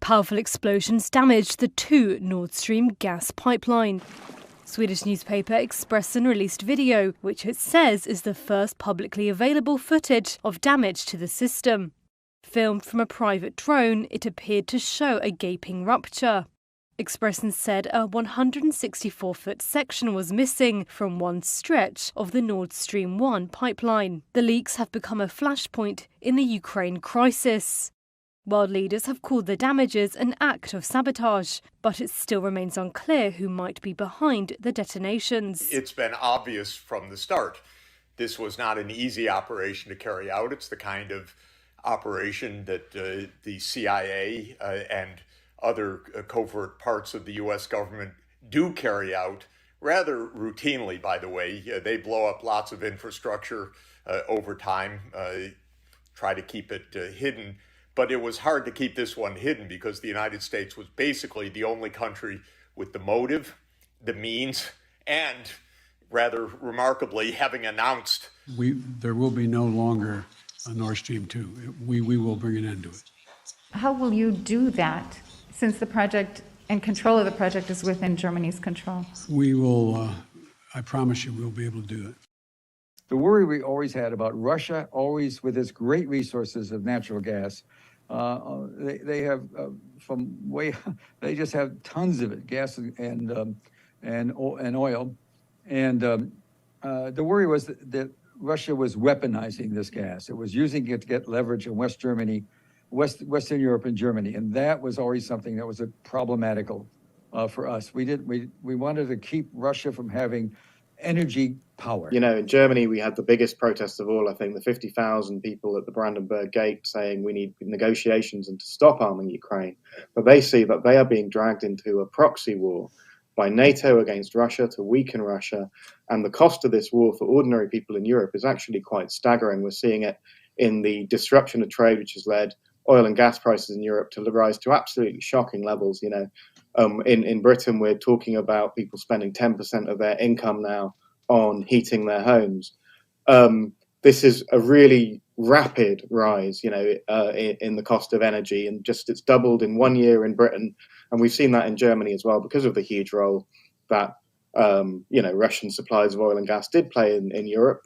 Powerful explosions damaged the 2 Nord Stream gas pipeline. Swedish newspaper Expressen released video, which it says is the first publicly available footage of damage to the system. Filmed from a private drone, it appeared to show a gaping rupture. Expressen said a 164-foot section was missing from one stretch of the Nord Stream 1 pipeline. The leaks have become a flashpoint in the Ukraine crisis. World leaders have called the damages an act of sabotage, but it still remains unclear who might be behind the detonations. It's been obvious from the start. This was not an easy operation to carry out. It's the kind of operation that the CIA and other covert parts of the U.S. government do carry out rather routinely, by the way. They blow up lots of infrastructure over time, try to keep it hidden. But it was hard to keep this one hidden because the United States was basically the only country with the motive, the means, and rather remarkably, having announced. There will be no longer a Nord Stream 2. We will bring an end to it. How will you do that, since the project and control of the project is within Germany's control? We will, I promise you, we'll be able to do it. The worry we always had about Russia, always with its great resources of natural gas, they have they just have tons of it, gas and oil, and the worry was that Russia was weaponizing this gas. It was using it to get leverage in Western Europe and Germany, and that was always something that was problematical for us. We wanted to keep Russia from having energy power. You know, in Germany, we had the biggest protest of all, I think, the 50,000 people at the Brandenburg Gate saying we need negotiations and to stop arming Ukraine. But they see that they are being dragged into a proxy war by NATO against Russia to weaken Russia. And the cost of this war for ordinary people in Europe is actually quite staggering. We're seeing it in the disruption of trade, which has led oil and gas prices in Europe to rise to absolutely shocking levels. You know, in Britain, we're talking about people spending 10% of their income now on heating their homes. This is a really rapid rise, you know, in the cost of energy, and just it's doubled in 1 year in Britain, and we've seen that in Germany as well because of the huge role that you know, Russian supplies of oil and gas did play in Europe.